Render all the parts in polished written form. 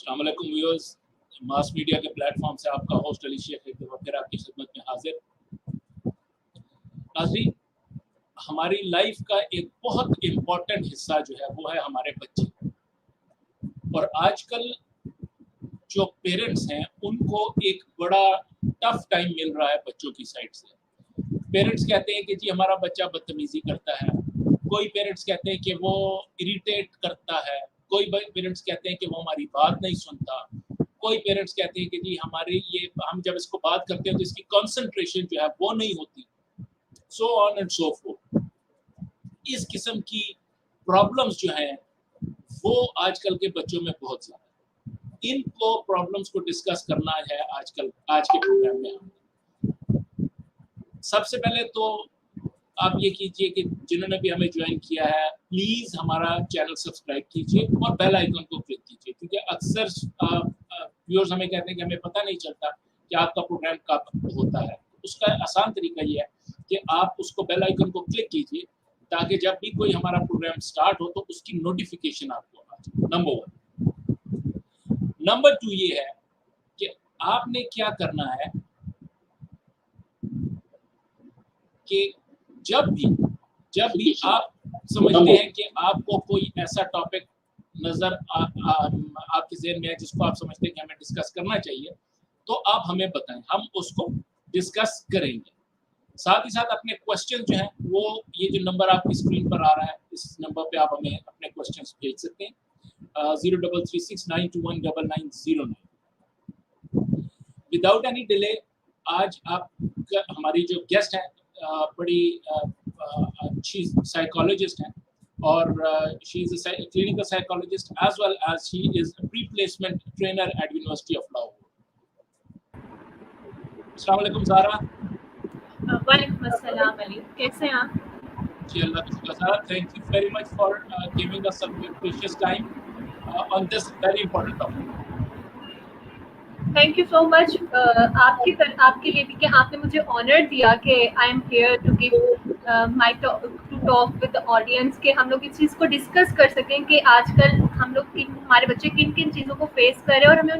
अस्सलाम वालेकुम viewers, mass media के प्लेटफॉर्म से आपका होस्ट अली शेख एक दफ़ा फिर आपकी खिदमत में हाजिर। नाज़रीन, हमारी लाइफ का एक बहुत इम्पोर्टेंट हिस्सा जो है वो है हमारे बच्चे। और आजकल जो पेरेंट्स हैं उनको एक बड़ा टफ टाइम मिल रहा है बच्चों की साइड से। पेरेंट्स कहते हैं कि जी हमारा बच्चा बदतमीजी करता है, कोई पेरेंट्स कहते हैं कि वो इरिटेट करता है, कोई पेरेंट्स कहते हैं कि वो हमारी बात नहीं सुनता, कोई पेरेंट्स कहते हैं कि जी हमारी ये हम जब इसको बात करते हैं तो इसकी कंसंट्रेशन जो है वो नहीं होती, so on and so fourth. इस किस्म की प्रॉब्लम्स जो हैं वो आजकल के बच्चों में बहुत ज़्यादा है। इनको प्रॉब्लम्स को डिस्कस करना है आज के प्रोग्राम में। सबसे पहले तो आप ये कीजिए कि जिन्होंने भी हमें ज्वाइन किया है प्लीज़ हमारा चैनल सब्सक्राइब कीजिए और बेल आइकन को क्लिक कीजिए, क्योंकि अक्सर व्यूअर्स हमें कहते हैं कि हमें पता नहीं चलता कि आपका प्रोग्राम कब होता है। उसका आसान तरीका ये है कि आप उसको बेल आइकन को क्लिक कीजिए ताकि जब भी कोई हमारा प्रोग्राम स्टार्ट हो तो उसकी नोटिफिकेशन आपको आ जाए। नंबर 1। नंबर 2 ये है कि आपने क्या करना है कि जब भी आप समझते हैं कि आपको कोई ऐसा टॉपिक नजर आपके ज़हन में है जिसको आप समझते हैं कि हमें डिस्कस करना चाहिए, तो आप हमें बताएं, हम उसको डिस्कस करेंगे। साथ ही साथ अपने क्वेश्चन जो हैं वो ये जो नंबर आपकी स्क्रीन पर आ रहा है इस नंबर पे आप हमें अपने क्वेश्चंस भेज सकते हैं 0336921909। विदाउट एनी डिले आज आप हमारी जो गेस्ट हैं बड़ी अच्छी साइकोलॉजिस्ट हैं और she is a clinical psychologist as well as she is a pre placement trainer at University of Lahore. अस्सलाम वालेकुम ज़ारा। वालेकुम अस्सलाम अली, कैसे हैं आप? जी अल्लाह का शुक्र Zara, thank you very much for giving us some precious time on this very important topic. Thank you so much आपके लिए भी कि आपने मुझे ऑनर दिया कि I am here to give my to talk with the audience कि हम लोग इस चीज़ को डिस्कस कर सकें कि आजकल हम लोग हमारे बच्चे किन किन चीज़ों को फेस कर रहे हैं और हमें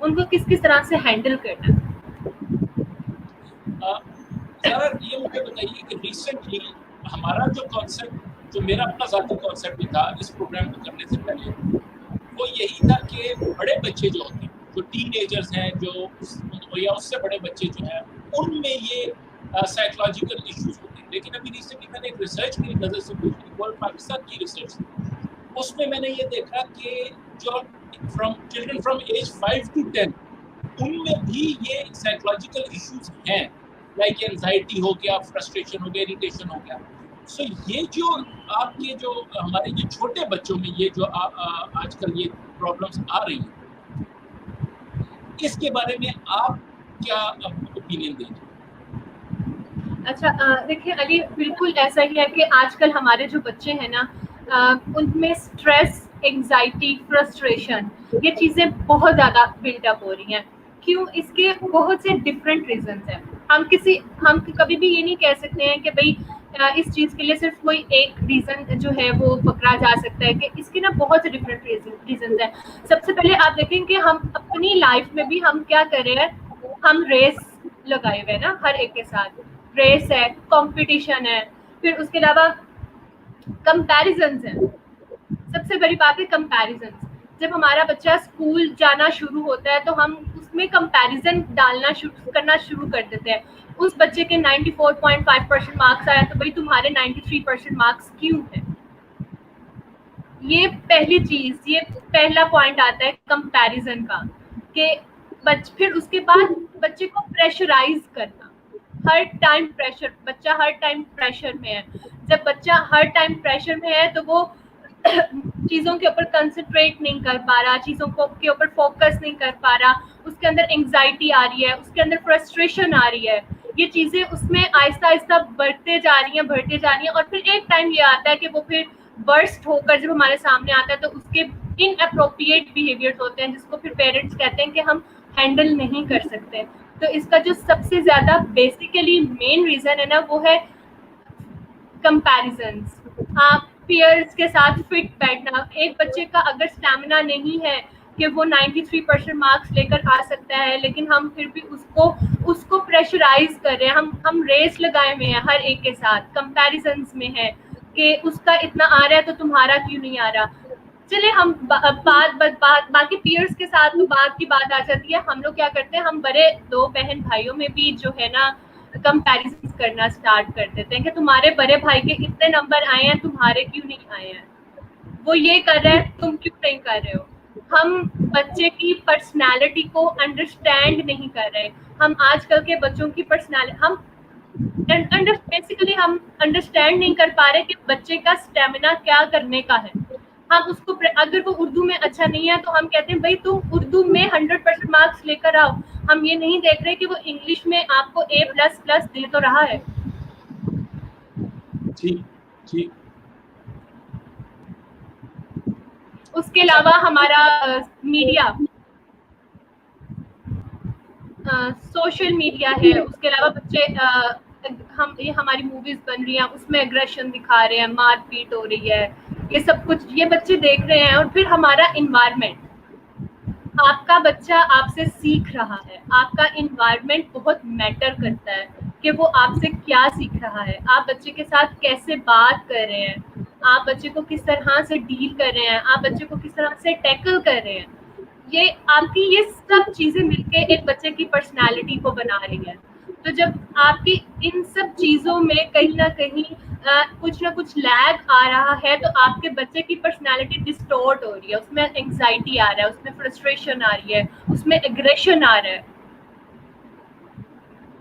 उनको किस किस तरह से हैंडल करना है। ज़रा ये मुझे बताइए कि रिसेंटली हमारा जो कॉन्सेप्ट, जो मेरा अपना ज़ाती कॉन्सेप्ट भी था इस प्रोग्राम को करने से पहले, वो यही था कि बड़े बच्चे जो होते हैं, जो टीनेजर्स हैं, जो या उससे बड़े बच्चे जो हैं, उनमें ये साइकोलॉजिकल इश्यूज होते हैं। लेकिन अभी रिसेंटली मैंने एक रिसर्च मेरी नज़र से गुजरी, वो पाकिस्तान की रिसर्च थी, उसमें मैंने ये देखा कि जो चिल्ड्रन फ्रॉम एज 5 to 10 उनमें भी ये साइकोलॉजिकल इश्यूज हैं, लाइक एंजाइटी हो गया, फ्रस्ट्रेशन हो गया, इरिटेशन हो गया। सो ये जो आपके जो हमारे ये छोटे बच्चों में ये जो आजकल ये प्रॉब्लम्स आ रही हैं, इसके बारे में आप क्या ओपिनियन देंगे? अच्छा, देखिए अली, बिल्कुल ऐसा ही है कि आजकल हमारे जो बच्चे हैं ना, उनमें स्ट्रेस, एंजाइटी, फ्रस्ट्रेशन, ये चीज़ें बहुत ज़्यादा बिल्डअप हो रही हैं। क्यों? इसके बहुत से डिफरेंट रीजंस हैं। हम कभी भी ये नहीं कह सकते हैं कि भाई इस चीज़ के लिए सिर्फ कोई एक रीज़न जो है वो पकड़ा जा सकता है, कि इसके ना बहुत से डिफरेंट रीजंस हैं। सबसे पहले आप देखें कि हम अपनी लाइफ में भी हम क्या कर रहे हैं, हम रेस लगाए हुए हैं ना, हर एक के साथ रेस है, कंपटीशन है, फिर उसके अलावा कंपैरिजंस है। सबसे बड़ी बात है कंपैरिजंस। जब हमारा बच्चा स्कूल जाना शुरू होता है तो हम उसमें कंपैरिजन करना शुरू कर देते हैं। उस बच्चे के 94.5% मार्क्स आया तो भाई तुम्हारे 93% मार्क्स क्यों है? ये पहली चीज, ये पहला पॉइंट आता है कंपैरिजन का, कि फिर उसके बाद बच्चे को प्रेशराइज करना। हर टाइम प्रेशर, बच्चा हर टाइम प्रेशर में है। जब बच्चा हर टाइम प्रेशर में है तो वो चीज़ों के ऊपर कंसंट्रेट नहीं कर पा रहा, चीज़ों के ऊपर फोकस नहीं कर पा रहा, उसके अंदर एंग्जाइटी आ रही है, उसके अंदर फ्रस्ट्रेशन आ रही है। ये चीज़ें उसमें आहिस्ता आहिस्ता बढ़ते जा रही हैं और फिर एक टाइम ये आता है कि वो फिर बर्स्ट होकर जब हमारे सामने आता है तो उसके इनअप्रोप्रिएट बिहेवियर्स होते हैं, जिसको फिर पेरेंट्स कहते हैं कि हम हैंडल नहीं कर सकते। तो इसका जो सबसे ज़्यादा बेसिकली मेन रीज़न है ना, वो है कंपैरिजंस। आप पीयर्स के साथ फिट बैठना। एक बच्चे का अगर स्टैमिना नहीं है कि वो 93% मार्क्स लेकर आ सकता है, लेकिन हम फिर भी उसको प्रेशराइज कर रहे हैं। हम रेस लगाए हुए हैं हर एक के साथ, कंपैरिजंस में है कि उसका इतना आ रहा है तो तुम्हारा क्यों नहीं आ रहा। चले हम बाकी पीयर्स के साथ तो बात की बात आ जाती है। हम लोग क्या करते हैं, हम बड़े 2 बहन भाइयों में भी जो है ना कंपैरिजन करना स्टार्ट कर देते हैं कि तुम्हारे बड़े भाई के इतने नंबर आए हैं, तुम्हारे क्यों नहीं आए हैं, वो ये कर रहा है तुम क्यों नहीं कर रहे हो। हम बच्चे की पर्सनालिटी को अंडरस्टैंड नहीं कर रहे। हम आजकल के बच्चों की पर्सनालिटी बेसिकली हम अंडरस्टैंड नहीं कर पा रहे कि बच्चे का स्टेमिना क्या करने का है। हम उसको अगर वो उर्दू में अच्छा नहीं है तो हम कहते हैं भाई तुम उर्दू में 100% मार्क्स लेकर आओ। हम ये नहीं देख रहे कि वो इंग्लिश में आपको A++ दे तो रहा है। ठीक ठीक। उसके अलावा हमारा मीडिया, सोशल मीडिया है। उसके अलावा बच्चे ये हमारी मूवीज बन रही हैं, उसमें एग्रेशन दिखा रहे हैं, मारपीट हो रही है, ये सब कुछ ये बच्चे देख रहे हैं। और फिर हमारा इन्वायरमेंट, आपका बच्चा आपसे सीख रहा है, आपका इन्वायरमेंट बहुत मैटर करता है कि वो आपसे क्या सीख रहा है, आप बच्चे के साथ कैसे बात कर रहे हैं, आप बच्चे को किस तरह से डील कर रहे हैं, आप बच्चे को किस तरह से टैकल कर रहे हैं। ये आपकी ये सब चीजें मिलके एक बच्चे की पर्सनालिटी को बना रही है। तो जब आपकी इन सब चीजों में कहीं ना कहीं कुछ ना कुछ लैग आ रहा है तो आपके बच्चे की पर्सनालिटी डिस्टॉर्ट हो रही है, उसमें एंग्जाइटी आ रहा है, उसमें फ्रस्ट्रेशन आ रही है, उसमें एग्रेशन आ रहा है।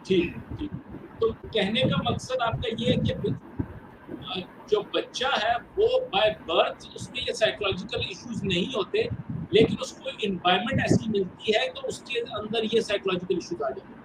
ठीक ठीक। तो कहने का मकसद आपका ये है कि जो बच्चा है वो बाय बर्थ उसमें ये साइकोलॉजिकल इश्यूज नहीं होते, लेकिन उसको एनवायरनमेंट ऐसी मिलती है तो उसके अंदर ये साइकोलॉजिकल इश्यूज आ जाते हैं।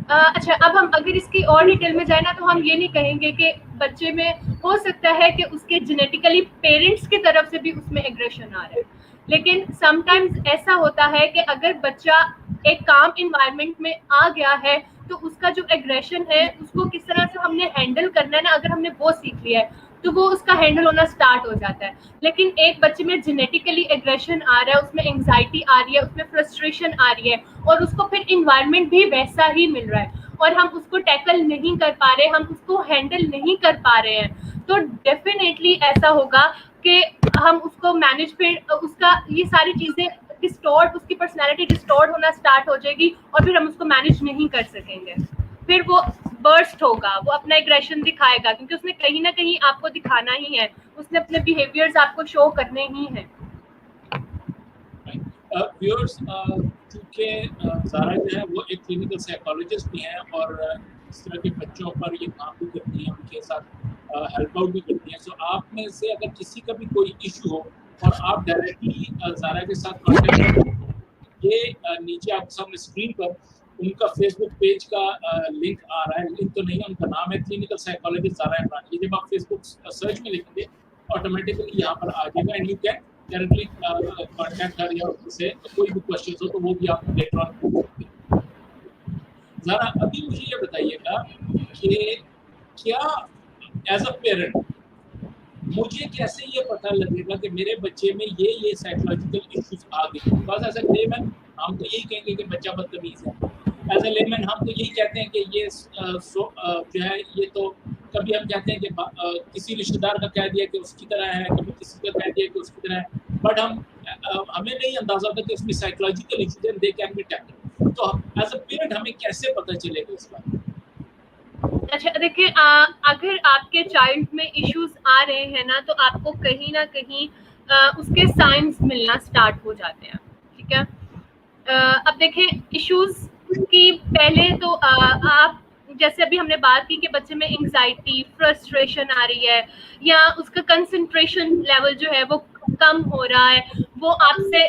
अच्छा, अब हम अगर इसकी और डिटेल में जाए ना तो हम ये नहीं कहेंगे कि बच्चे में हो सकता है कि उसके जेनेटिकली पेरेंट्स की तरफ से भी उसमें एग्रेशन आ रहा है, लेकिन समटाइम्स ऐसा होता है कि अगर बच्चा एक काम इन्वायरमेंट में आ गया है तो उसका जो एग्रेशन है उसको किस तरह से हमने हैंडल करना है ना, अगर हमने वो सीख लिया है तो वो उसका हैंडल होना स्टार्ट हो जाता है। लेकिन एक बच्चे में जेनेटिकली एग्रेशन आ रहा है, उसमें एंग्जाइटी आ रही है, उसमें फ्रस्ट्रेशन आ रही है और उसको फिर इन्वायरमेंट भी वैसा ही मिल रहा है और हम उसको टैकल नहीं कर पा रहे, हम उसको हैंडल नहीं कर पा रहे हैं, तो डेफिनेटली ऐसा होगा कि हम उसको मैनेज, फिर उसका ये सारी चीजें डिस्टॉर्ट, उसकी पर्सनैलिटी डिस्टॉर्ट होना स्टार्ट हो जाएगी और फिर हम उसको मैनेज नहीं कर सकेंगे। फिर वो बर्स्ट होगा, वो अपना एग्रेशन दिखाएगा क्योंकि उसने कहीं ना कहीं आपको दिखाना ही है, उसने अपने बिहेवियर्स आपको शो करने ही हैं। व्यूअर्स, चूँकि ज़ारा जो है वो एक क्लिनिकल साइकोलॉजिस्ट भी हैं और इस तरह के बच्चों पर ये काम भी करती हैं, उनके साथ हेल्प आउट भी करती हैं। सो आप में से अगर किसी का भी कोई इशू हो और आप डायरेक्टली ज़ारा के साथ कॉन्टेक्ट करें, ये नीचे आपके सामने स्क्रीन पर उनका फेसबुक पेज का लिंक आ रहा है। लिंक तो नहीं है, उनका नाम है क्लिनिकल साइकोलॉजिस्ट ज़ारा इमरान। ये जब आप फेसबुक सर्च में लिखेंगे ऑटोमेटिकली यहाँ पर आ जाएगा and you can directly contact कर या उससे कोई भी क्वेश्चन हो तो वो भी आप लेटर ऑन पूछ सकते हैं। ज़रा अभी मुझे ये बताइएगा कि क्या एज अ पेरेंट मुझे कैसे ये पता लगेगा कि मेरे बच्चे में ये साइकोलॉजिकल इश्यूज आ गए। बिकॉज एज अ लेमैन हम तो यही कहेंगे कि बच्चा बदतमीज है, एज अ लेमैन हम तो यही कहते हैं कि ये जो है ये तो कभी हम कहते हैं कि किसी रिश्तेदार का कह दिया कि उसकी तरह है, कभी किसी का कह दिया कि उसकी तरह है, बट हमें नहीं अंदाजा होता कि उसमें psychological issues they can be tackled. तो एज अ पेरेंट हमें कैसे पता चलेगा इस बात? अच्छा देखिए, अगर आपके चाइल्ड में इश्यूज आ रहे हैं ना तो आपको कहीं ना कहीं उसके साइंस मिलना स्टार्ट हो जाते हैं, ठीक है। अब देखें इश्यूज की पहले तो आप जैसे अभी हमने बात की कि बच्चे में एंग्जाइटी, फ्रस्ट्रेशन आ रही है या उसका कंसंट्रेशन लेवल जो है वो कम हो रहा है, वो आपसे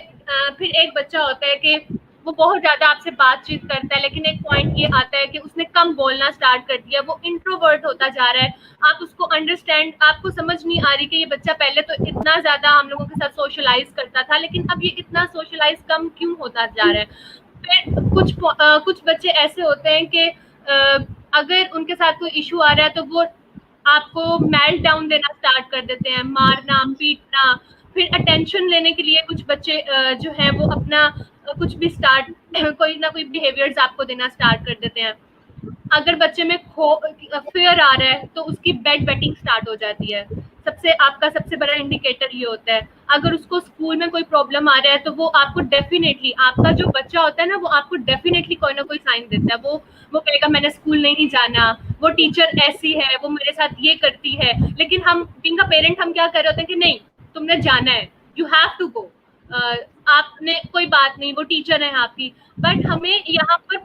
फिर एक बच्चा होता है कि वो बहुत ज्यादा आपसे बातचीत करता है लेकिन एक पॉइंट ये आता है कि उसने कम बोलना स्टार्ट कर दिया, वो इंट्रोवर्ट होता जा रहा है। आप उसको अंडरस्टैंड, आपको समझ नहीं आ रही कि ये बच्चा पहले तो इतना ज्यादा हम लोगों के साथ सोशलाइज करता था लेकिन अब ये इतना सोशलाइज कम क्यों होता जा रहा है। फिर कुछ बच्चे ऐसे होते हैं कि अगर उनके साथ कोई इशू आ रहा है तो वो आपको मेल्ट डाउन देना स्टार्ट कर देते हैं, मारना पीटना, फिर अटेंशन लेने के लिए कुछ बच्चे जो है वो अपना कुछ भी कोई ना कोई बिहेवियर्स आपको देना स्टार्ट कर देते हैं। अगर बच्चे में फियर आ रहा है तो उसकी बेड वेटिंग स्टार्ट हो जाती है। आपका सबसे बड़ा इंडिकेटर ये होता है। अगर उसको स्कूल में कोई प्रॉब्लम आ रहा है तो वो आपको डेफिनेटली, आपका जो बच्चा होता है ना, वो आपको डेफिनेटली कोई ना कोई साइन देता है। वो कहेगा मैंने स्कूल नहीं जाना, वो टीचर ऐसी है, वो मेरे साथ ये करती है। लेकिन हम बीइंग अ पेरेंट हम क्या कर रहे होते हैं कि नहीं, तुमने जाना है, यू हैव टू गो, आपने कोई बात नहीं, वो टीचर है आपकी। बट हमें यहाँ पर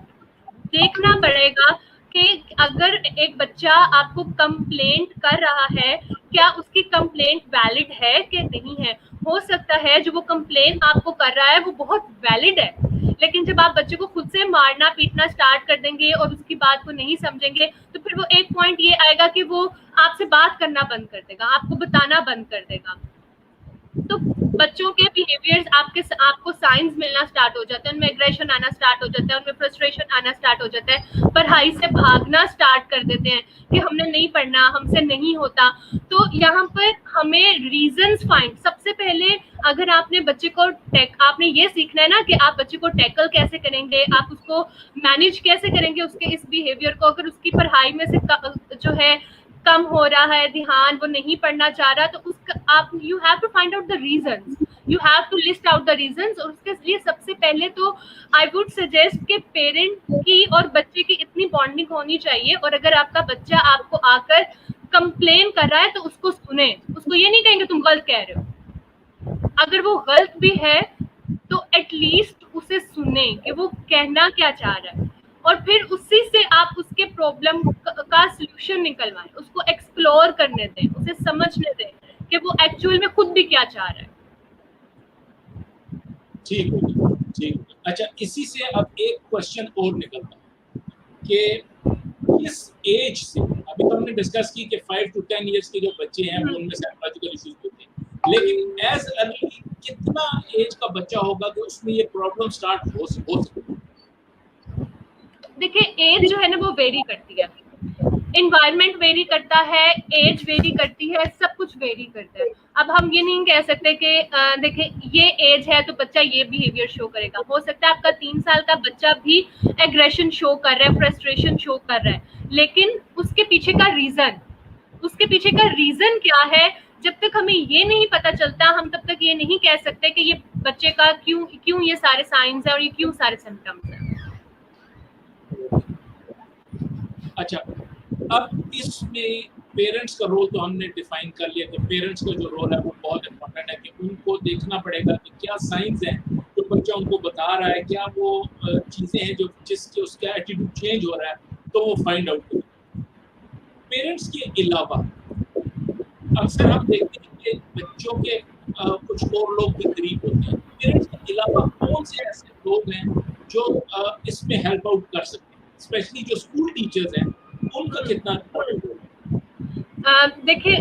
देखना पड़ेगा कि अगर एक बच्चा आपको कंप्लेंट कर रहा है, क्या उसकी कंप्लेंट वैलिड है कि नहीं है। हो सकता है जो वो कंप्लेंट आपको कर रहा है वो बहुत वैलिड है, लेकिन जब आप बच्चे को खुद से मारना पीटना स्टार्ट कर देंगे और उसकी बात को नहीं समझेंगे तो फिर वो एक पॉइंट ये आएगा कि वो आपसे बात करना बंद कर देगा, आपको बताना बंद कर देगा। तो बच्चों के बिहेवियर्स आपको साइंस मिलना स्टार्ट हो जाते हैं, उनमें एग्रेशन आना स्टार्ट हो जाता है, उनमें फ्रस्ट्रेशन आना स्टार्ट हो जाता है, पढ़ाई से भागना स्टार्ट कर देते हैं कि हमने नहीं पढ़ना, हमसे नहीं होता। तो यहाँ पर हमें रीजंस फाइंड, सबसे पहले अगर आपने बच्चे को आपने ये सीखना है ना कि आप बच्चे को टैकल कैसे करेंगे, आप उसको मैनेज कैसे करेंगे उसके इस बिहेवियर को। अगर उसकी पढ़ाई में से जो है कम हो रहा है ध्यान, वो नहीं पढ़ना चाह रहा, तो उसका आप you have to find out the reasons, you have to list out the reasons. और उसके लिए सबसे पहले तो आई वुड सजेस्ट कि पेरेंट की और बच्चे की इतनी बॉन्डिंग होनी चाहिए। और अगर आपका बच्चा आपको आकर कंप्लेन कर रहा है तो उसको सुने, उसको ये नहीं कहेंगे तुम गलत कह रहे हो। अगर वो गलत भी है तो एटलीस्ट उसे सुने कि वो कहना क्या चाह रहा है, और फिर उसी से आप उसके प्रॉब्लम का सलूशन निकलवाएं, उसको एक्सप्लोर करने दें, उसे समझने दें कि वो एक्चुअल में खुद भी क्या चाह रहा है। ठीक है, ठीक। अच्छा, इसी से अब एक क्वेश्चन और निकलता है कि इस एज से, अभी तो हमने डिस्कस की कि 5 to 10 इयर्स के जो बच्चे हैं वो उनमें साइकोलॉजिकल इश्यूज होते हैं, लेकिन एज अर्ली कितना एज का बच्चा होगा कि उसमें ये प्रॉब्लम स्टार्ट हो सकती है? देखिए, एज जो है ना वो वेरी करती है, इन्वायरमेंट वेरी करता है, एज वेरी करती है, सब कुछ वेरी करता है। अब हम ये नहीं कह सकते कि देखिए ये एज है तो बच्चा ये बिहेवियर शो करेगा। हो सकता है आपका 3 साल का बच्चा भी एग्रेशन शो कर रहा है, फ्रस्ट्रेशन शो कर रहा है, लेकिन उसके पीछे का रीजन क्या है, जब तक हमें ये नहीं पता चलता हम तब तक ये नहीं कह सकते कि ये बच्चे का क्यों ये सारे साइंस है और ये क्यों सारे सिम्टम्स हैं। अच्छा, अब इसमें पेरेंट्स का रोल तो हमने डिफाइन कर लिया कि पेरेंट्स का जो रोल है वो बहुत इम्पोर्टेंट है कि उनको देखना पड़ेगा कि क्या साइंस हैं जो बच्चा उनको बता रहा है, क्या वो चीज़ें हैं जो जिसके उसका एटीट्यूड चेंज हो रहा है, तो वो फाइंड आउट करें। पेरेंट्स के अलावा अक्सर हम देखते हैं कि बच्चों के कुछ और लोग भी करीब होते हैं। पेरेंट्स के अलावा कौन से ऐसे लोग हैं जो इसमें हेल्प आउट कर सकते हैं, स्पेशली जो स्कूल टीचर्स हैं, उनका कितना इम्पोर्टेंट रोल है? देखिए,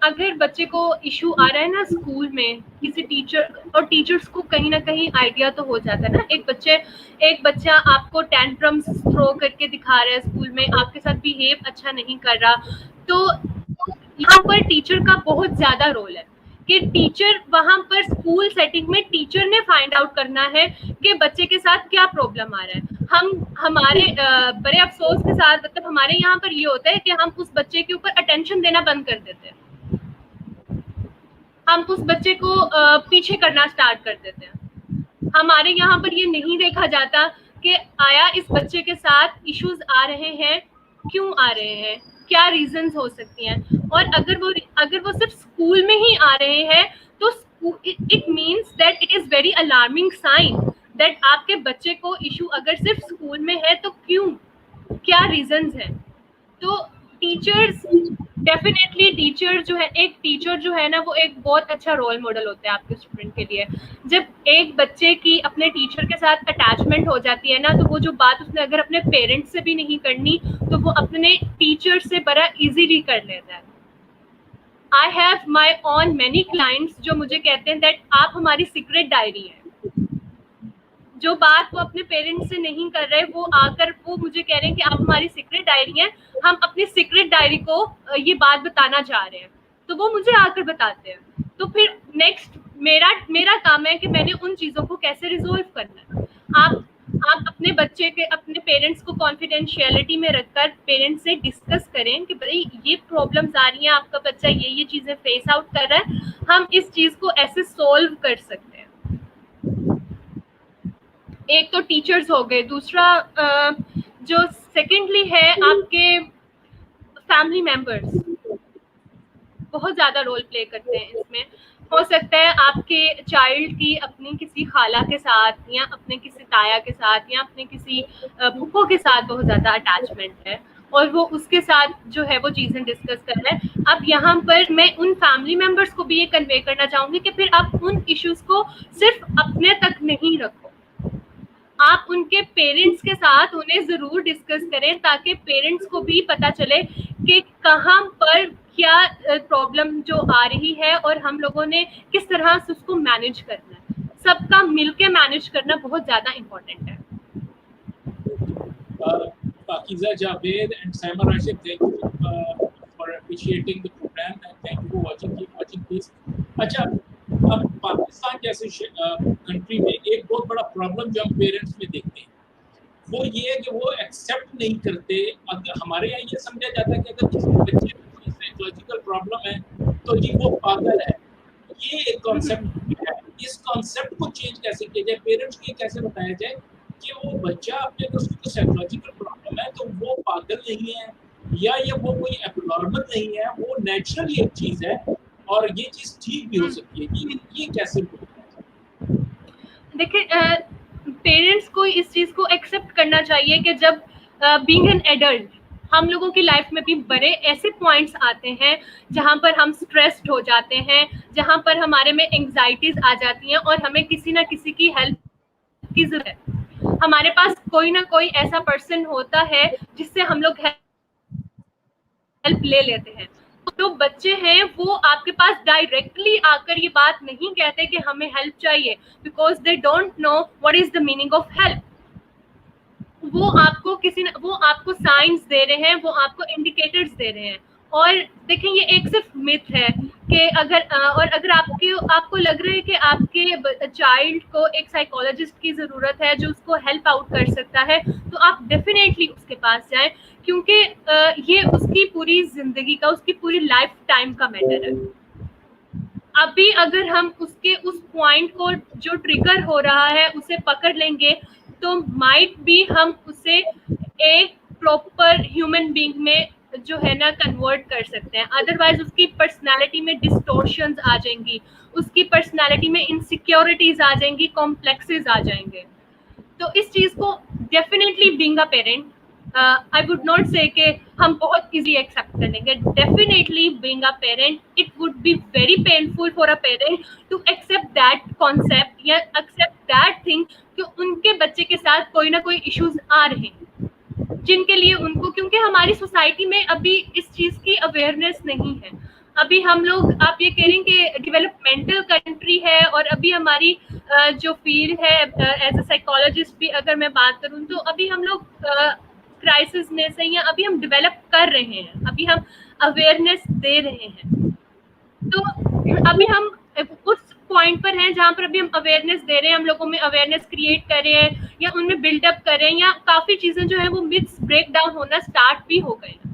अगर बच्चे को इशू आ रहा है ना स्कूल में किसी टीचर, और टीचर्स को कहीं ना कहीं आइडिया तो हो जाता है ना, एक बच्चा आपको टेंट्रम्स थ्रो करके दिखा रहा है स्कूल में, आपके साथ बिहेव अच्छा नहीं कर रहा, तो यहाँ पर टीचर का बहुत ज्यादा रोल है कि टीचर वहां पर स्कूल सेटिंग में टीचर ने फाइंड आउट करना है कि बच्चे के साथ क्या प्रॉब्लम आ रहा है। हमारे बड़े अफसोस के साथ, मतलब हमारे यहाँ पर ये होता है कि हम उस बच्चे के ऊपर अटेंशन देना बंद कर देते हैं, हम उस बच्चे को पीछे करना स्टार्ट कर देते हैं। हमारे यहाँ पर ये नहीं देखा जाता कि आया इस बच्चे के साथ इश्यूज आ रहे हैं, क्यों आ रहे हैं, क्या रीजंस हो सकती हैं। और अगर वो सिर्फ स्कूल में ही आ रहे हैं तो it means that it is very alarming sign that आपके बच्चे को इशू अगर सिर्फ स्कूल में है तो क्या रीजंस हैं। तो टीचर्स डेफिनेटली, एक टीचर जो है ना वो एक बहुत अच्छा रोल मॉडल होता है आपके स्टूडेंट के लिए। जब एक बच्चे की अपने टीचर के साथ अटैचमेंट हो जाती है ना, तो वो जो बात उसने अगर अपने पेरेंट्स से भी नहीं करनी तो वो अपने टीचर से बड़ा इजीली कर लेता है। I have my on many clients जो मुझे कहते हैं दैट आप हमारी सीक्रेट डायरी है। जो बात वो अपने पेरेंट्स से नहीं कर रहे, वो मुझे कह रहे हैं कि आप हमारी सीक्रेट डायरी है, हम अपनी सीक्रेट डायरी को ये बात बताना चाह रहे हैं, तो वो मुझे आकर बताते हैं तो फिर नेक्स्ट मेरा काम है कि मैंने उन चीज़ों को कैसे रिजोल्व करना है। आप अपने बच्चे के अपने पेरेंट्स को कॉन्फिडेंशियलिटी में रखकर पेरेंट्स से डिस्कस करें कि भाई ये प्रॉब्लम्स आ रही हैं, आपका बच्चा ये चीज़ें फेस आउट कर रहा है, हम इस चीज़ को ऐसे सोल्व कर सकते हैं। एक तो टीचर्स हो गए, दूसरा जो सेकेंडली है आपके फैमिली मेंबर्स बहुत ज़्यादा रोल प्ले करते हैं इसमें। हो सकता है आपके चाइल्ड की अपनी किसी खाला के साथ या अपने किसी ताया के साथ या अपने किसी फूफो के साथ बहुत ज़्यादा अटैचमेंट है और वो उसके साथ जो है वो चीज़ें डिस्कस कर रहे हैं। अब यहाँ पर मैं उन फैमिली मेंबर्स को भी ये कन्वे करना चाहूँगी कि फिर आप उन इश्यूज़ को सिर्फ अपने तक नहीं रखो, आप उनके पेरेंट्स के साथ उन्हें ज़रूर डिस्कस करें ताकि पेरेंट्स को भी पता चले कि कहाँ पर क्या प्रॉब्लम जो आ रही है और हम लोगों ने किस तरह से उसको मैनेज करना है। सबका मिलके मैनेज करना बहुत ज़्यादा इम्पोर्टेंट है। Pakiza Javed and Saima Rashid, thank you for appreciating the program and thank you for watching. Keep watching please. अच्छा, अब पाकिस्तान जैसे कंट्री में एक बहुत बड़ा प्रॉब्लम जो हम पेरेंट्स में देखते हैं वो ये है कि वो एक्सेप्ट नहीं करते। अगर हमारे यहाँ ये समझा जाता है कि अगर किसी बच्चे को कोई साइकोलॉजिकल प्रॉब्लम है तो जी वो पागल है, ये एक कॉन्सेप्ट है। इस कॉन्सेप्ट को चेंज कैसे किया जाए, पेरेंट्स को कैसे बताया जाए कि वो बच्चा अपने को उसको साइकोलॉजिकल प्रॉब्लम है तो वो पागल नहीं है या ये वो कोई एब्नॉर्मल नहीं है, वो नेचुरली एक चीज़ है और ये चीज़ ठीक भी हो सकती है। ये कैसे होता है? देखिए, पेरेंट्स को इस चीज़ को एक्सेप्ट करना चाहिए कि जब बीइंग एन एडल्ट हम लोगों की लाइफ में भी बड़े ऐसे पॉइंट्स आते हैं जहाँ पर हम स्ट्रेस्ड हो जाते हैं, जहाँ पर हमारे में एंग्जाइटीज आ जाती हैं और हमें किसी ना किसी की हेल्प की जरूरत है। हमारे पास कोई ना कोई ऐसा पर्सन होता है जिससे हम लोग हेल्प ले लेते हैं। तो बच्चे हैं वो आपके पास डायरेक्टली आकर ये बात नहीं कहते कि हमें हेल्प चाहिए, because they don't know what is the meaning of help. वो आपको साइंस दे रहे हैं, वो आपको इंडिकेटर्स दे रहे हैं। और देखें, ये एक सिर्फ मिथ है कि अगर आपको लग रहा है कि आपके चाइल्ड को एक साइकोलॉजिस्ट की ज़रूरत है जो उसको हेल्प आउट कर सकता है, तो आप डेफिनेटली उसके पास जाएं, क्योंकि ये उसकी पूरी ज़िंदगी का, उसकी पूरी लाइफ टाइम का मैटर है। अभी अगर हम उसके उस पॉइंट को जो ट्रिगर हो रहा है उसे पकड़ लेंगे तो माइट भी हम उसे एक प्रॉपर ह्यूमन बीइंग में जो है ना कन्वर्ट कर सकते हैं। अदरवाइज उसकी पर्सनालिटी में डिस्टॉर्शंस आ जाएंगी, उसकी पर्सनालिटी में इनसिक्योरिटीज आ जाएंगी, कॉम्प्लेक्सेस आ जाएंगे। तो इस चीज़ को definitely being a parent I would not say कि हम बहुत इजी एक्सेप्ट कर लेंगे। Definitely being a parent it would be very painful for a parent to accept that concept या एक्सेप्ट दैट थिंग कि उनके बच्चे के साथ कोई ना कोई इश्यूज आ रहे हैं जिनके लिए उनको, क्योंकि हमारी सोसाइटी में अभी इस चीज़ की अवेयरनेस नहीं है। अभी हम लोग, आप ये कह रहे हैं कि डेवलपमेंटल कंट्री है और अभी हमारी जो फील्ड है एज अ साइकोलॉजिस्ट भी अगर मैं बात करूँ तो अभी हम लोग क्राइसिस में से या अभी हम डेवलप कर रहे हैं, अभी हम अवेयरनेस दे रहे हैं। तो अभी हम उस पॉइंट पर हैं जहाँ पर अभी हम अवेयरनेस दे रहे हैं, हम लोगों में अवेयरनेस क्रिएट कर रहे हैं या उनमें बिल्डअप कर रहे हैं, या काफ़ी चीज़ें जो है वो मिथ्स ब्रेक डाउन होना स्टार्ट भी हो गए हैं।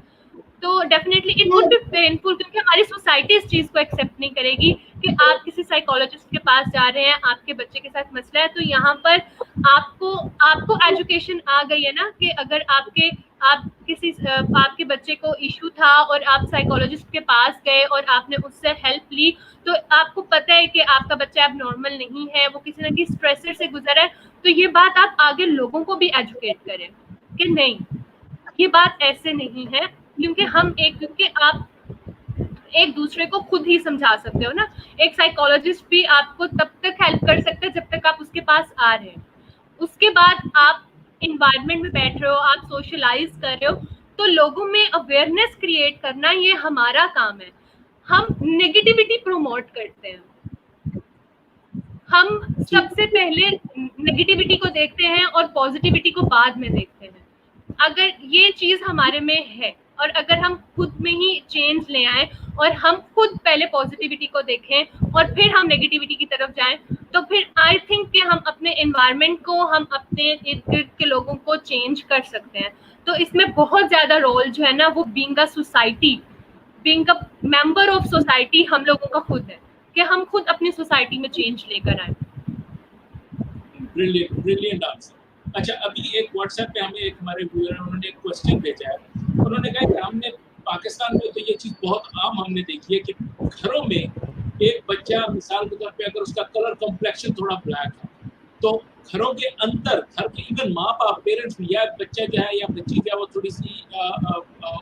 तो definitely it would B painful, क्योंकि हमारी सोसाइटी इस चीज़ को एक्सेप्ट नहीं करेगी कि आप किसी साइकोलॉजिस्ट के पास जा रहे हैं, आपके बच्चे के साथ मसला है। तो यहाँ पर आपको एजुकेशन आ गई है ना कि अगर आपके बच्चे को इशू था और आप साइकोलॉजिस्ट के पास गए और आपने उससे हेल्प ली, तो आपको पता है कि आपका बच्चा अब नॉर्मल नहीं है, वो किसी न किसी स्ट्रेसर से गुजरा है। तो ये बात आप आगे लोगों को भी एजुकेट करें कि नहीं, ये बात ऐसे नहीं है, क्योंकि आप एक दूसरे को खुद ही समझा सकते हो ना। एक साइकोलॉजिस्ट भी आपको तब तक हेल्प कर सकता है जब तक आप उसके पास आ रहे हैं। उसके बाद आप इन्वायरमेंट में बैठ रहे हो, आप सोशलाइज कर रहे हो, तो लोगों में अवेयरनेस क्रिएट करना ये हमारा काम है। हम नेगेटिविटी प्रमोट करते हैं, हम सबसे पहले नेगेटिविटी को देखते हैं और पॉजिटिविटी को बाद में देखते हैं। अगर ये चीज़ हमारे में है, और अगर हम खुद में ही चेंज ले आए और हम खुद पहले पॉजिटिविटी को देखें और फिर हम नेगेटिविटी की तरफ जाएं, तो फिर आई थिंक कि हम अपने एनवायरनमेंट को, हम अपने इर्द गिर्द के लोगों को चेंज कर सकते हैं। तो इसमें बहुत ज्यादा रोल जो है ना वो being a society, being a member of society हम लोगों का खुद है, कि हम खुद अपनी सोसाइटी में चेंज लेकर आए। Brilliant answer. अच्छा, अभी एक व्हाट्सएप पे हमें एक हमारे व्यूअर उन्होंने एक क्वेश्चन भेजा है। उन्होंने कहा कि हमने पाकिस्तान में तो ये चीज़ बहुत आम हमने देखी है कि घरों में एक बच्चा मिसाल के तौर पे अगर उसका कलर कॉम्प्लेक्शन थोड़ा ब्लैक है, तो घरों के अंदर घर के इवन माँ बाप पेरेंट्स भी, या बच्चा जो है या बच्ची जो है वो थोड़ी सी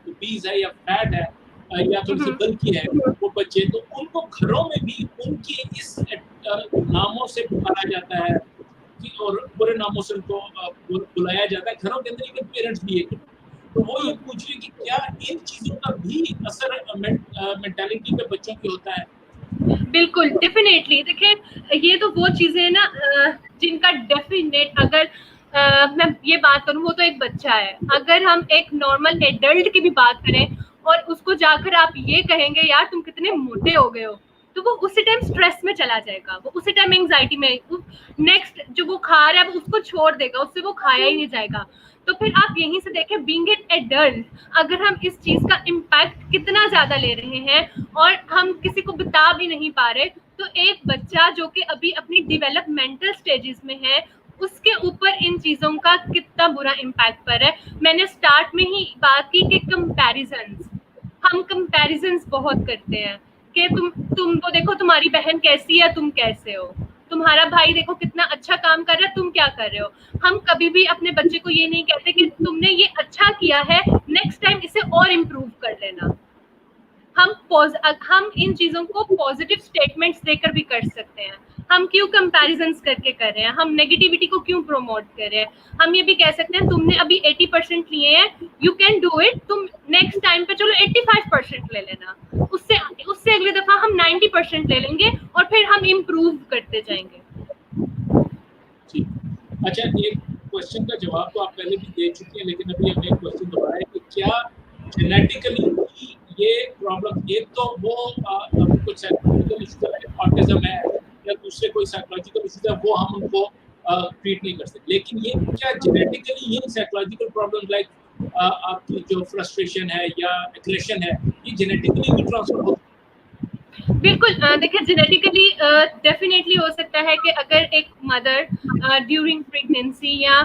ओबीज है या फैट है या थोड़ी सी बल्कि है वो बच्चे, तो उनको घरों में भी उनकी इस नामों से पुकारा जाता है और बुरे नामों से उनको बुलाया जाता है घरों के अंदर, इवन पेरेंट्स भी है। तो वो ये पूछ रही कि क्या इन चीजों का भी असर मेंटालिटी पे बच्चों की होता है? बिल्कुल, डेफिनेटली। देखिए ये तो वो चीजें हैं ना जिनका डेफिनेट, अगर मैं ये बात करूं, वो तो एक बच्चा है, अगर हम एक नॉर्मल एडल्ट की भी बात करें और उसको जाकर आप ये कहेंगे यार तुम कितने मोटे हो गए हो, तो वो उसी टाइम स्ट्रेस में चला जाएगा, वो उसी टाइम एंग्जाइटी में, नेक्स्ट जो वो खा रहा है वो उसको छोड़ देगा, उससे वो खाया ही नहीं जाएगा। तो फिर आप यहीं से देखें, बीइंग एन एडल्ट, अगर हम इस चीज का इम्पैक्ट कितना ज्यादा ले रहे हैं और हम किसी को बता भी नहीं पा रहे, तो एक बच्चा जो कि अभी अपनी डेवलपमेंटल स्टेजेस में है, उसके ऊपर इन चीजों का कितना बुरा इम्पैक्ट पड़ रहा है। मैंने स्टार्ट में ही बात की कि कंपैरिजंस, हम कंपैरिजंस बहुत करते हैं कि तुम तो देखो तुम्हारी बहन कैसी है, तुम कैसे हो, तुम्हारा भाई देखो कितना अच्छा काम कर रहा है, तुम क्या कर रहे हो। हम कभी भी अपने बच्चे को ये नहीं कहते कि तुमने ये अच्छा किया है, नेक्स्ट टाइम इसे और इम्प्रूव कर लेना। हम इन चीजों को पॉजिटिव स्टेटमेंट्स देकर भी कर सकते हैं। हम क्यों कंपैरिजंस करके कर रहे हैं, हम नेगेटिविटी को क्यों प्रमोट कर रहे हैं। हम ये भी कह सकते हैं तुमने अभी 80% लिए हैं, यू कैन डू इट, तुम नेक्स्ट टाइम पे चलो 85% ले लेना, उससे अगली दफा हम 90% ले लेंगे और फिर हम इम्प्रूव करते जाएंगे। अच्छा, एक क्वेश्चन का जवाब तो आप पहले भी दे चुकी हैं, लेकिन अभी हमें एक क्वेश्चन दोबारा है कि क्या जेनेटिकली ये प्रॉब्लम, एक तो वो कुछ साइकोलॉजिकल इशू है, ऑटिज्म है या दूसरे कोई साइकोलॉजिकल इशू है, वो हम उनको ट्रीट नहीं कर सकते, लेकिन ये क्या जेनेटिकली ये साइकोलॉजिकल प्रॉब्लम लाइक आपकी जो फ्रस्ट्रेशन है या एग्रेशन है, ये जेनेटिकली भी ट्रांसफर होता है? बिल्कुल, देखिए जेनेटिकली डेफिनेटली हो सकता है कि अगर एक मदर ड्यूरिंग प्रेगनेंसी या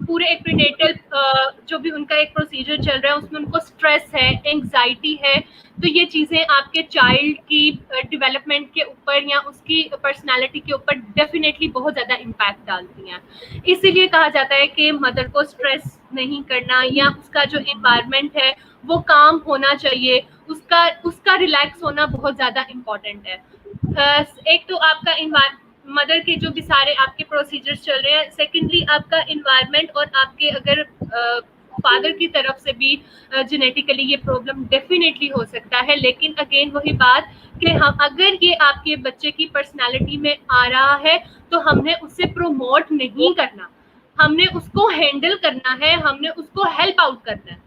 पूरे एक प्रीनेटल जो भी उनका एक प्रोसीजर चल रहा है उसमें उनको स्ट्रेस है, एंग्जाइटी है, तो ये चीज़ें आपके चाइल्ड की डेवलपमेंट के ऊपर या उसकी पर्सनालिटी के ऊपर डेफिनेटली बहुत ज़्यादा इम्पैक्ट डालती हैं। इसीलिए कहा जाता है कि मदर को स्ट्रेस नहीं करना या उसका जो एनवायरनमेंट है वो काम होना चाहिए, उसका रिलैक्स होना बहुत ज़्यादा इम्पॉर्टेंट है। एक तो आपका मदर के जो भी सारे आपके प्रोसीजर्स चल रहे हैं, सेकेंडली आपका इन्वायरमेंट, और आपके अगर फादर की तरफ से भी जेनेटिकली ये प्रॉब्लम डेफिनेटली हो सकता है। लेकिन अगेन वही बात कि हम अगर ये आपके बच्चे की पर्सनालिटी में आ रहा है तो हमने उसे प्रोमोट नहीं करना, हमने उसको हैंडल करना है, हमने उसको हेल्प आउट करना है।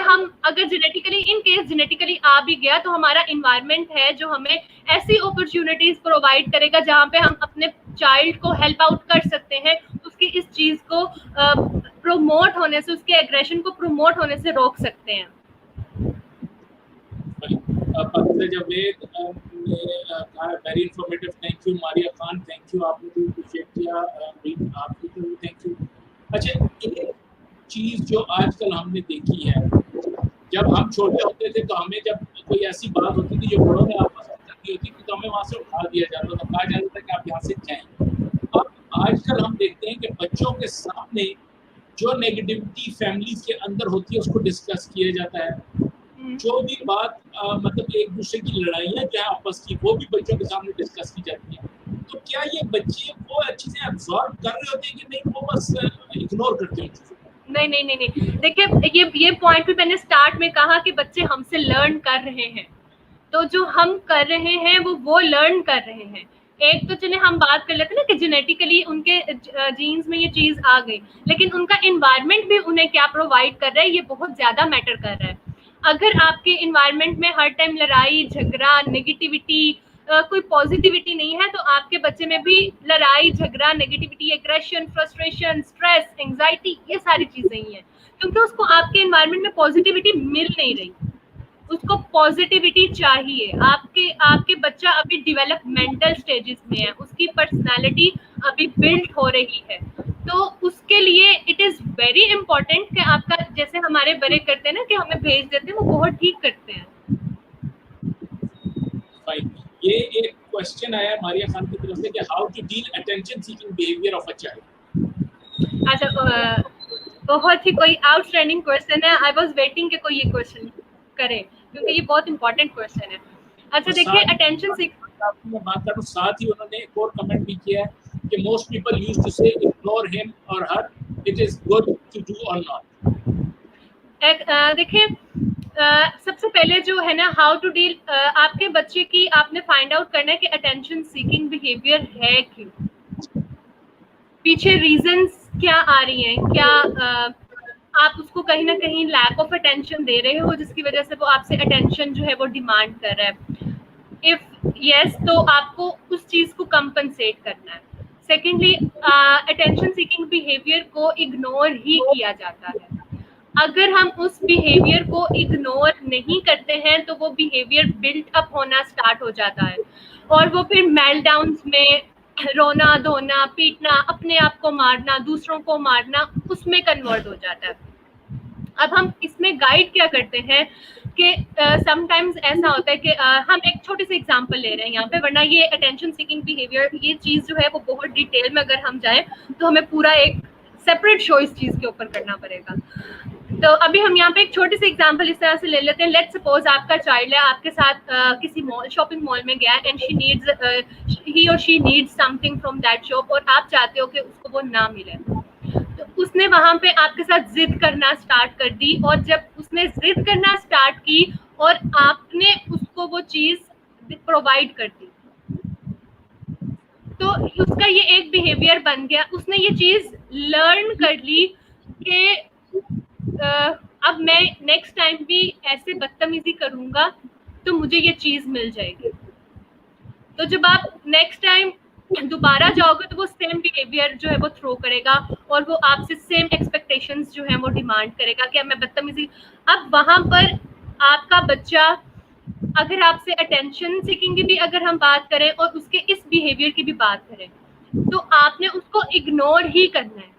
हम अगर जेनेटिकली इन केस जेनेटिकली आ भी गया तो हमारा इन्वायरमेंट है जो हमें ऐसी अपॉर्चुनिटीज प्रोवाइड करेगा जहाँ पे हम अपने चाइल्ड को हेल्प आउट कर सकते हैं, उसकी इस चीज को प्रोमोट होने से, उसके एग्रेशन को प्रोमोट होने से रोक सकते हैं। Very informative, thank you Maria Khan, thank you, आपने भी अप्रिशिएट किया, आपकी तो थैंक यू। अच्छा, एक चीज जो आजकल हमने देखी है, जब हम छोटे होते थे तो हमें जब कोई ऐसी बात होती थी जो बड़ों ने आपस में करनी होती थी तो हमें वहां से उठा दिया जाता था, कहा जाता था कि आप यहाँ से जाएं। अब आजकल हम देखते हैं कि बच्चों के सामने जो नेगेटिविटी फैमिलीज के अंदर होती है उसको डिस्कस किया जाता है, जो भी बात मतलब एक दूसरे की लड़ाइयाँ जो है आपस की, वो भी बच्चों के सामने डिस्कस की जाती है। तो क्या ये बच्चे वो अच्छी से एब्जॉर्ब कर रहे होते हैं कि नहीं, वो बस इग्नोर करते हैं? नहीं, देखिए ये पॉइंट भी मैंने स्टार्ट में कहा कि बच्चे हमसे लर्न कर रहे हैं, तो जो हम कर रहे हैं वो लर्न कर रहे हैं। एक तो चलिए हम बात कर लेते हैं ना कि जेनेटिकली उनके जीन्स में ये चीज आ गई, लेकिन उनका एनवायरनमेंट भी उन्हें क्या प्रोवाइड कर रहा है ये बहुत ज्यादा मैटर कर रहा है। अगर आपके एनवायरनमेंट में हर टाइम लड़ाई झगड़ा नेगेटिविटी कोई पॉजिटिविटी नहीं है, तो आपके बच्चे में भी लड़ाई झगड़ा negativity aggression frustration stress anxiety ये सारी चीजें ही हैं, क्योंकि उसको आपके एनवायरनमेंट में पॉजिटिविटी मिल नहीं रही। उसको पॉजिटिविटी चाहिए। आपके आपके बच्चा अभी डेवलपमेंटल स्टेजेस में है, उसकी पर्सनालिटी अभी बिल्ड हो रही है, तो उसके लिए इट इज वेरी इंपॉर्टेंट कि आपका, जैसे हमारे बड़े करते हैं ना कि हमें भेज देते हैं, वो बहुत ठीक करते हैं। फाइन। ये एक क्वेश्चन आया है मारिया खान की तरफ से कि how to deal attention seeking behaviour of a child. अच्छा, बहुत ही कोई आउटस्टैंडिंग क्वेश्चन है। आई वाज वेटिंग कि कोई ये क्वेश्चन करे, क्योंकि ये बहुत इंपॉर्टेंट क्वेश्चन है। अच्छा देखिए, अटेंशन सीकिंग मैं बात करूं, साथ ही उन्होंने एक और कमेंट भी किया है कि most people used to say ignore him और हर, it is good to do और नॉट। देखिए, सबसे पहले जो है ना, हाउ टू डील, आपके बच्चे की आपने फाइंड आउट करना है कि अटेंशन सीकिंग बिहेवियर है क्यों, पीछे रीजंस क्या आ रही हैं, क्या आप उसको कहीं ना कहीं लैक ऑफ अटेंशन दे रहे हो जिसकी वजह से वो आपसे अटेंशन जो है वो डिमांड कर रहा है। इफ यस, तो आपको उस चीज को कंपनसेट करना है। सेकेंडली, अटेंशन सीकिंग बिहेवियर को इग्नोर ही किया जाता है। अगर हम उस बिहेवियर को इग्नोर नहीं करते हैं तो वो बिहेवियर बिल्ट अप होना स्टार्ट हो जाता है, और वो फिर मेल्टडाउन्स में रोना धोना पीटना अपने आप को मारना दूसरों को मारना उसमें कन्वर्ट हो जाता है। अब हम इसमें गाइड क्या करते हैं कि समटाइम्स ऐसा होता है कि हम एक छोटे से एग्जांपल ले रहे हैं यहाँ पे, वरना ये अटेंशन सीकिंग बिहेवियर ये चीज़ जो है वो बहुत डिटेल में अगर हम जाएं तो हमें पूरा एक सेपरेट शो इस चीज़ के ऊपर करना पड़ेगा। तो अभी हम यहाँ पे एक छोटे से एग्जांपल इस तरह से ले लेते हैं। लेट्स सपोज आपका चाइल्ड है, आपके साथ किसी मॉल शॉपिंग मॉल में गया एंड शी नीड्स ही और she needs something from that shop, और आप चाहते हो कि उसको वो ना मिले, तो उसने वहां पे आपके साथ जिद करना स्टार्ट कर दी, और जब उसने जिद करना स्टार्ट की और आपने उसको वो चीज प्रोवाइड कर दी, तो उसका ये एक बिहेवियर बन गया। उसने ये चीज लर्न कर ली कि अब मैं नेक्स्ट टाइम भी ऐसे बदतमीजी करूंगा तो मुझे ये चीज मिल जाएगी। तो जब आप नेक्स्ट टाइम दोबारा जाओगे तो वो सेम बिहेवियर जो है वो थ्रो करेगा, और वो आपसे सेम एक्सपेक्टेशंस जो है वो डिमांड करेगा कि मैं बदतमीजी। अब वहां पर आपका बच्चा, अगर आपसे अटेंशन सीकिंग की भी अगर हम बात करें और उसके इस बिहेवियर की भी बात करें, तो आपने उसको इग्नोर ही करना है।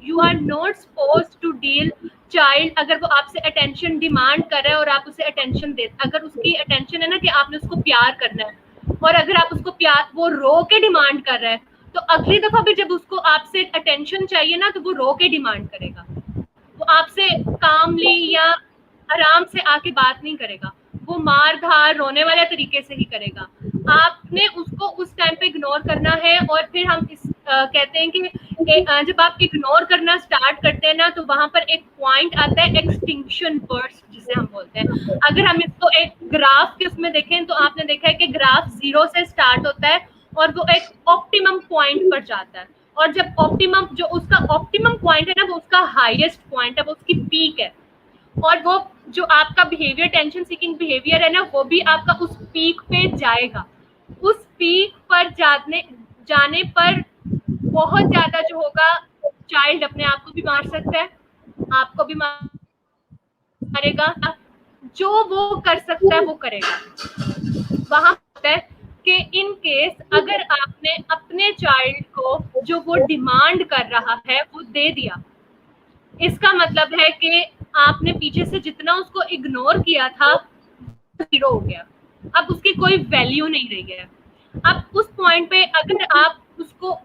You are not supposed to deal child, अगर वो आपसे अटेंशन डिमांड कर रहा है और आप उसे अटेंशन दे, अगर उसकी अटेंशन है ना कि आपने उसको प्यार करना है, और अगर आप उसको प्यार वो रो के डिमांड कर रहा है, तो अगली दफा भी जब उसको आपसे अटेंशन चाहिए ना तो वो रो के डिमांड करेगा। वो आपसे कामली या आराम से आके बात नहीं करेगा, वो मार धार रोने वाले तरीके से ही करेगा। आपने उसको उस टाइम पे इग्नोर करना है, और फिर हम इस कहते हैं कि जब आप इग्नोर करना स्टार्ट करते हैं ना तो वहां पर एक पॉइंट आता है एक्सटिंक्शन बर्स्ट जिसे हम बोलते हैं। अगर हम इसको एक ग्राफ के उसमें देखें तो आपने देखा है कि ग्राफ 0 से स्टार्ट होता है और वो एक ऑप्टिमम पॉइंट पर जाता है, और जब ऑप्टिमम जो उसका ऑप्टिमम पॉइंट है ना वो उसका हाईएस्ट पॉइंट है, वो उसकी पीक है, और वो जो आपका बिहेवियर टेंशन सीकिंग बिहेवियर है ना वो भी आपका उस पीक पे जाएगा। उस पीक पर जाने पर बहुत ज्यादा जो होगा, चाइल्ड अपने आप को भी मार सकता है, आपको भी मारेगा, जो वो कर सकता है वो करेगा। वहां होता है कि इन केस अगर आपने अपने चाइल्ड को जो वो डिमांड कर रहा है वो दे दिया, इसका मतलब है कि आपने पीछे से जितना उसको इग्नोर किया था 0 हो गया, अब उसकी कोई वैल्यू नहीं रही है। अब उस पॉइंट पे अगर आप उसको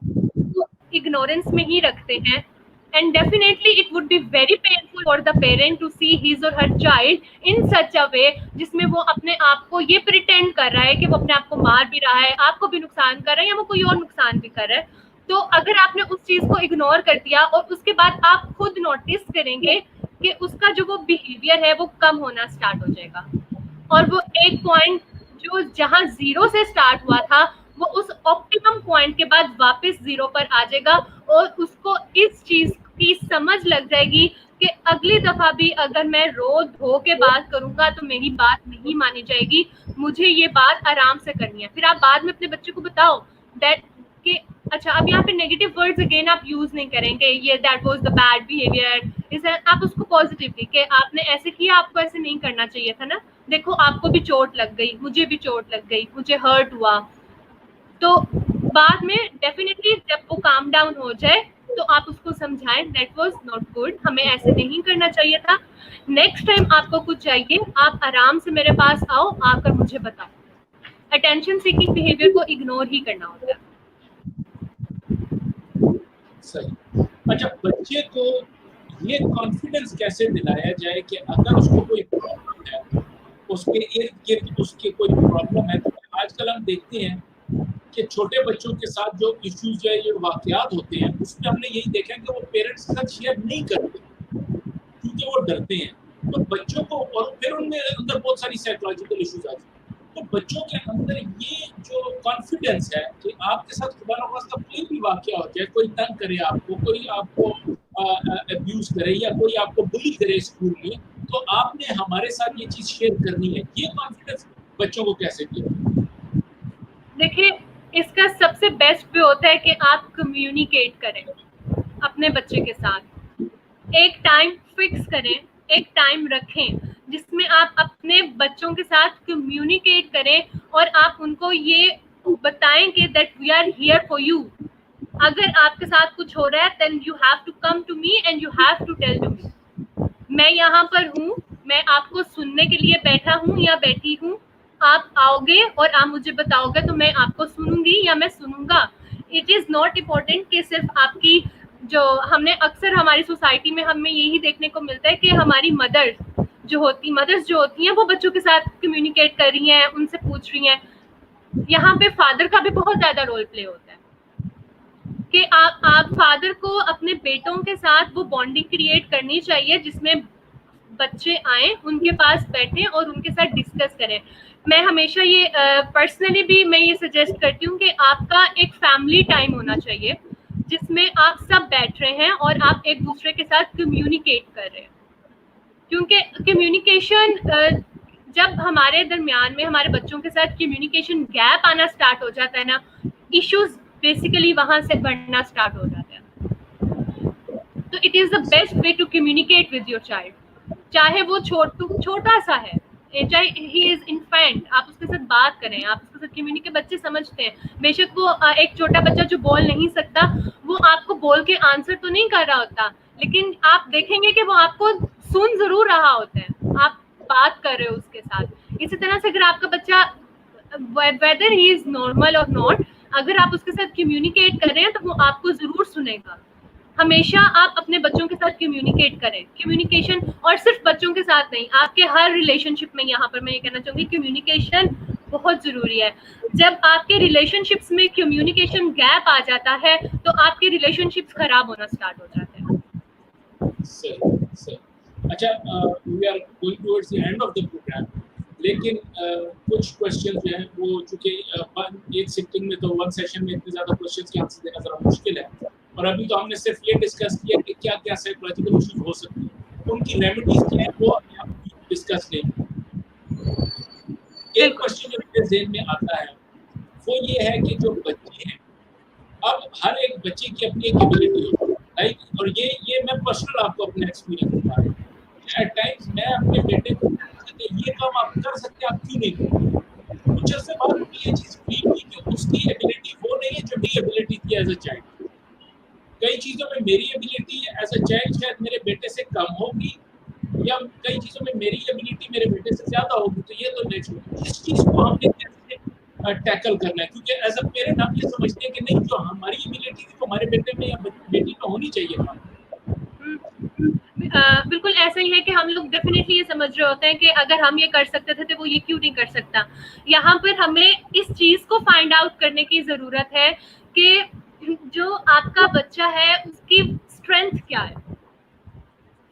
इग्नोरेंस में ही रखते हैं, and definitely it would be very painful for the parent to see his or her child in such a way जिसमें वो अपने आप को ये प्रिटेंड कर रहा है कि वो अपने आप को मार भी रहा है, आपको भी नुकसान कर रहा है या वो कोई और नुकसान भी कर रहा है। तो अगर आपने उस चीज को इग्नोर कर दिया और उसके बाद आप खुद नोटिस करेंगे कि उसका जो वो बिहेवियर है वो कम होना स्टार्ट हो जाएगा, और वो एक पॉइंट जो जहां 0 से स्टार्ट हुआ था वो उस ऑप्टिमम पॉइंट के बाद वापस 0 पर आ जाएगा और उसको इस चीज की समझ लग जाएगी कि अगली दफा भी अगर मैं रो धो के बात करूंगा तो मेरी बात नहीं मानी जाएगी, मुझे ये बात आराम से करनी है। फिर आप बाद में अपने बच्चे को बताओ दैट कि अच्छा अब यहाँ पे नेगेटिव वर्ड्स अगेन आप यूज नहीं करेंगे, ये that was the bad behaviour, इस आप उसको पॉजिटिवली कि आपने ऐसे किया, आपको ऐसे नहीं करना चाहिए था ना, देखो आपको भी चोट लग गई, मुझे भी चोट लग गई, मुझे हर्ट हुआ। तो बाद में डेफिनेटली जब वो काम डाउन हो जाए तो आप उसको समझाएं दैट वाज नॉट गुड, हमें ऐसे नहीं करना चाहिए था, नेक्स्ट टाइम आपको कुछ चाहिए आप आराम से मेरे पास आओ, आकर मुझे बताओ। अटेंशन सीकिंग बिहेवियर को इग्नोर ही करना होता है। सही। अच्छा, बच्चे को ये कॉन्फिडेंस कैसे दिलाया जाए कि अगर उसको कोई प्रॉब्लम है, उसके इर्द गिर्द उसके कोई प्रॉब्लम है, तो आजकल हम देखते हैं कि छोटे बच्चों के साथ जो इश्यूज है, जो वाकयात होते हैं, उसमें हमने यही देखा कि वो पेरेंट्स के साथ शेयर नहीं करते क्योंकि वो डरते हैं। तो बच्चों को, और फिर उनमें अंदर बहुत सारी साइकोलॉजिकल इश्यूज आते हैं। तो बच्चों के अंदर ये जो कॉन्फिडेंस है कि आपके साथ खुदा न खास्ता कोई भी वाकया हो जाए, कोई तंग करे आपको, कोई आपको अब्यूज करे या कोई आपको बुली करे स्कूल में, तो आपने हमारे साथ ये चीज शेयर करनी है, ये कॉन्फिडेंस बच्चों को कैसे दिया? देखिए, इसका सबसे बेस्ट वे होता है कि आप कम्युनिकेट करें अपने बच्चे के साथ, एक टाइम फिक्स करें, एक टाइम रखें जिसमें आप अपने बच्चों के साथ कम्युनिकेट करें और आप उनको ये बताएं कि that we are here for you. अगर आपके साथ कुछ हो रहा है then you have to come to me and you have to tell to me, मैं यहाँ पर हूँ, मैं आपको सुनने के लिए बैठा हूँ या बैठी हूँ, आप आओगे और आप मुझे बताओगे तो मैं आपको सुनूंगी या मैं सुनूंगा। इट इज नॉट इम्पोर्टेंट कि सिर्फ आपकी जो हमने अक्सर हमारी सोसाइटी में हमें यही देखने को मिलता है कि हमारी मदर्स जो होती हैं वो बच्चों के साथ कम्युनिकेट कर रही हैं, उनसे पूछ रही हैं। यहाँ पे फादर का भी बहुत ज्यादा रोल प्ले होता है कि आप फादर को अपने बेटों के साथ वो बॉन्डिंग क्रिएट करनी चाहिए जिसमें बच्चे आए, उनके पास बैठे और उनके साथ डिस्कस करें। मैं हमेशा ये पर्सनली भी मैं ये सजेस्ट करती हूँ कि आपका एक फैमिली टाइम होना चाहिए जिसमें आप सब बैठ रहे हैं और आप एक दूसरे के साथ कम्युनिकेट कर रहे हैं, क्योंकि कम्युनिकेशन जब हमारे दरमियान में हमारे बच्चों के साथ कम्युनिकेशन गैप आना स्टार्ट हो जाता है ना, इश्यूज बेसिकली वहां से बढ़ना स्टार्ट हो जाता है। तो it is the best way to communicate with your child, चाहे वो छोटा सा है, चाहे ही इज इन्फेंट, आप उसके साथ बात करें, आप उसके साथ कम्युनिकेट, बच्चे समझते हैं। बेशक वो एक छोटा बच्चा जो बोल नहीं सकता वो आपको बोल के आंसर तो नहीं कर रहा होता, लेकिन आप देखेंगे कि वो आपको सुन जरूर रहा होता है, आप बात कर रहे हो उसके साथ। इसी तरह से अगर आपका बच्चा वेदर ही इज नॉर्मल और नॉट, अगर आप उसके साथ कम्युनिकेट कर रहे हैं तो वो आपको जरूर सुनेगा। हमेशा आप अपने बच्चों के साथ कम्युनिकेट करें, कम्युनिकेशन, और सिर्फ बच्चों के साथ नहीं, आपके हर रिलेशनशिप में, यहाँ पर मैं ये कहना चाहूंगी कम्युनिकेशन बहुत जरूरी है। जब आपके रिलेशनशिप्स में कम्युनिकेशन गैप आ जाता है तो आपके रिलेशनशिप्स खराब होना स्टार्ट हो जाते हैं। सही। अच्छा, we are going towards the end of the programme, लेकिन कुछ क्वेश्चन जो हैं वो चूंकि एक सिटिंग में तो वन सेशन में इतने ज़्यादा क्वेश्चंस के आंसर देना ज़रा मुश्किल है, और अभी तो हमने सिर्फ ये डिस्कस किया कि क्या क्या साइकोलॉजिकल इश्यूज हो सकते हैं, उनकी रेमेडीज क्या है वो अभी डिस्कस नहीं। एक क्वेश्चन जो मेरे ज़हन में आता है वो ये है कि जो बच्चे हैं, अब हर एक बच्चे की अपनी एक एबिलिटी होती है, राइट? और ये मैं पर्सनल आपको अपना एक्सपीरियंस बता रहा हूँ। एट टाइम्स मैं अपने बेटे को कि ये काम आप कर सकते हैं, आप क्यों नहीं करते? कुछ अर्से बाद मुझे ये चीज़ फील हुई कि उसकी एबिलिटी वो नहीं है जो मेरी एबिलिटी थी एज अ चाइल्ड। कई चीज़ों में मेरी एबिलिटी एज अ चाइल्ड शायद मेरे बेटे से कम होगी, या कई चीज़ों में मेरी एबिलिटी मेरे बेटे से ज़्यादा होगी। तो ये तो नेचुरल, इस चीज़ को हमने कैसे टैकल करना है, क्योंकि एज अ पेरेंट हम ये समझते हैं कि नहीं, जो हमारी एबिलिटी थी तो हमारे बेटे में या बेटी में होनी चाहिए था। बिल्कुल ऐसा ही है कि हम लोग डेफिनेटली ये समझ रहे होते हैं कि अगर हम ये कर सकते थे तो वो ये क्यों नहीं कर सकता। यहाँ पर हमें इस चीज को फाइंड आउट करने की जरूरत है कि जो आपका बच्चा है उसकी स्ट्रेंथ क्या है।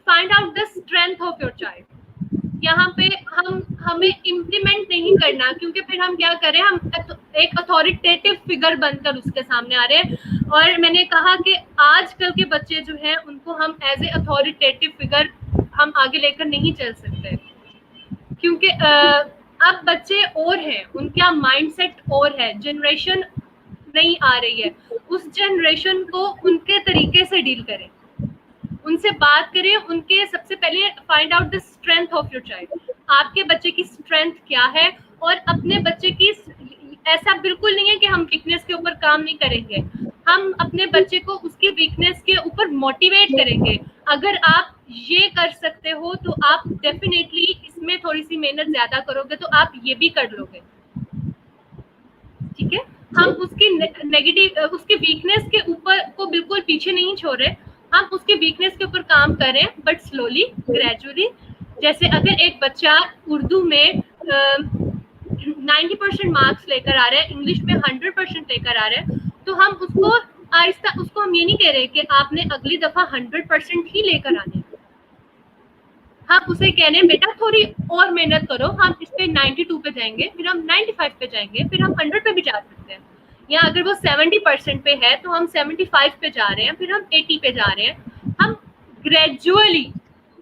Find out the strength of your child. यहाँ पे हमें इम्प्लीमेंट नहीं करना, क्योंकि फिर हम क्या करें, हम एक अथॉरिटेटिव फिगर बनकर उसके सामने आ रहे हैं। और मैंने कहा कि आजकल के बच्चे जो हैं उनको हम एज ए अथॉरिटेटिव फिगर हम आगे लेकर नहीं चल सकते, क्योंकि अब बच्चे और हैं, उनका माइंडसेट और है, जनरेशन नहीं आ रही है। उस जनरेशन को उनके तरीके से डील करें, उनसे बात करें, उनके सबसे पहले find out the strength of your child. आपके बच्चे की स्ट्रेंथ क्या है, और अपने बच्चे की, ऐसा बिल्कुल नहीं है कि हम वीकनेस के ऊपर काम नहीं करेंगे, हम अपने बच्चे को उसकी वीकनेस के ऊपर मोटिवेट करेंगे। अगर आप ये कर सकते हो तो आप डेफिनेटली इसमें थोड़ी सी मेहनत ज्यादा करोगे तो आप ये भी कर लोगे, ठीक है। हम उसकी नेगेटिव, उसकी वीकनेस के ऊपर को बिल्कुल पीछे नहीं छोड़ रहे, हम उसकी वीकनेस के ऊपर काम करें, बट स्लोली, ग्रेजुअली। जैसे अगर एक बच्चा उर्दू में 90% मार्क्स लेकर आ रहा है, इंग्लिश में 100% लेकर आ रहा है, तो हम उसको आहिस्ता, उसको हम ये नहीं कह रहे कि आपने अगली दफा 100% ही लेकर आने, हम उसे कह रहे हैं बेटा थोड़ी और मेहनत करो, हम इस पे 92 पे जाएंगे, फिर हम 95 पे जाएंगे, फिर हम 100 पे भी जा सकते हैं। या अगर वो 70% पे है तो हम 75 पे जा रहे हैं, फिर हम 80 पे जा रहे हैं। हम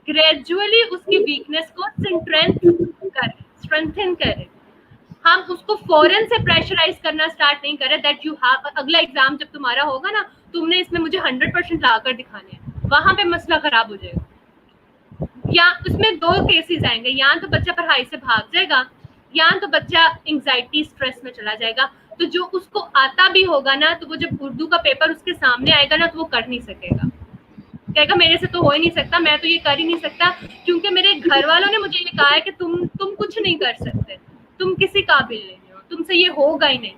ग्रेजुअली उसकी वीकनेस को स्ट्रेंथन करें। हम उसको फौरन से प्रेशराइज करना स्टार्ट नहीं करें दैट यू हैव, अगला एग्जाम जब तुम्हारा होगा ना, तुमने इसमें मुझे 100% लाकर दिखाने हैं, वहां पे मसला खराब हो जाएगा। या उसमें दो केसेस आएंगे, या तो बच्चा पढ़ाई से भाग जाएगा, या तो बच्चा एंजाइटी, स्ट्रेस में चला जाएगा। तो जो उसको आता भी होगा ना, तो वो जब उर्दू का पेपर उसके सामने आएगा ना, तो वो कर नहीं सकेगा, कहेगा मेरे से तो हो ही नहीं सकता, मैं तो ये कर ही नहीं सकता, क्योंकि मेरे घर वालों ने मुझे ये कहा है कि तुम कुछ नहीं कर सकते, तुम किसी काबिल नहीं हो, तुमसे ये होगा ही नहीं।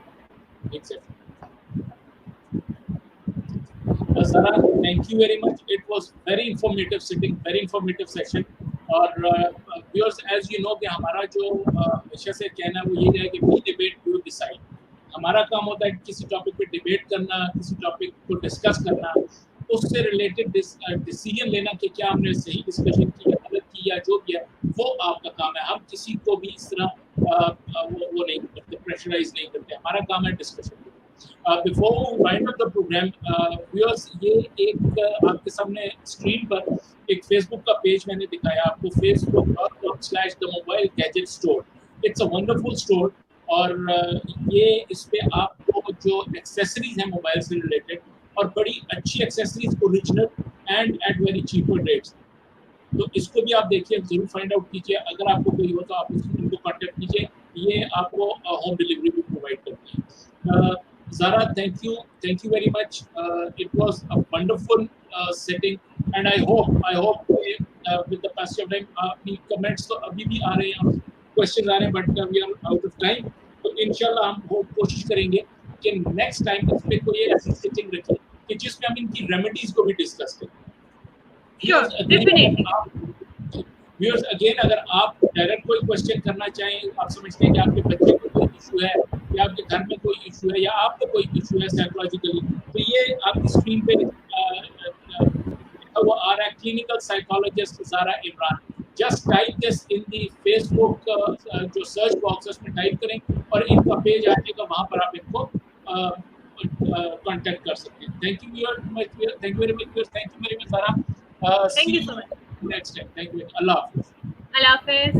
Sara, thank you very much. It was very informative sitting, very informative session. और viewers, as you know कि हमारा जो विषय से कहना है वो ये है कि we debate, you decide. हमारा काम होता है किसी टॉपिक पे डिबेट करना, किसी टॉपिक को डिस्कस करना, उससे रिलेटेड डिसीजन लेना कि क्या हमने सही डिस्कशन की या गलत की या जो भी है, वो आपका काम है। हम किसी को भी इस तरह वो नहीं करते, प्रेशराइज नहीं करते, हमारा काम है discussion. Before wind up the programme, viewers, ये एक आपके सामने स्क्रीन पर एक फेसबुक का पेज मैंने दिखाया आपको, facebook.com/themobilegadgetstore। It's a wonderful store, और ये इस पे आपको जो एक्सेसरीज हैं मोबाइल से रिलेटेड, और बड़ी अच्छी accessories, original and at very cheaper rates, तो इसको भी आप देखिए, जरूर फाइंड आउट कीजिए। अगर आपको कोई हो तो आप उनको कांटेक्ट कीजिए, ये आपको होम डिलीवरी भी प्रोवाइड करते हैं। Zara, thank you very much. It was a wonderful setting, and I hope with the passage of time, अपनी comments तो अभी भी आ रहे हैं, questions आ रहे हैं, but we are out of time. तो इंशाल्लाह हम कोशिश करेंगे कि नेक्स्ट टाइम इस पे कोई ऐसी सेटिंग रखें कि जिसमें हम इनकी रेमेडीज को भी डिस्कस करें। Sure, definitely. व्यूअर्स, अगेन अगर आप डायरेक्ट कोई क्वेश्चन करना चाहें, आप समझते हैं कि आपके बच्चे को कोई इशू है या आपके घर में कोई इशू है या आपको कोई इशू है साइकोलॉजिकली, तो ये आपकी स्क्रीन पे वो आ रहा है, clinical psychologist Zara Imran. Just type this in the Facebook जो सर्च बॉक्स है उसमें टाइप करें और इनका पेज आ जाएगा, वहाँ पर आप इनको कांटेक्ट कर सकते हैं। Thank you very much Zara. Thank you so much. Next time. Thank you. Allah Hafiz. Allah Hafiz.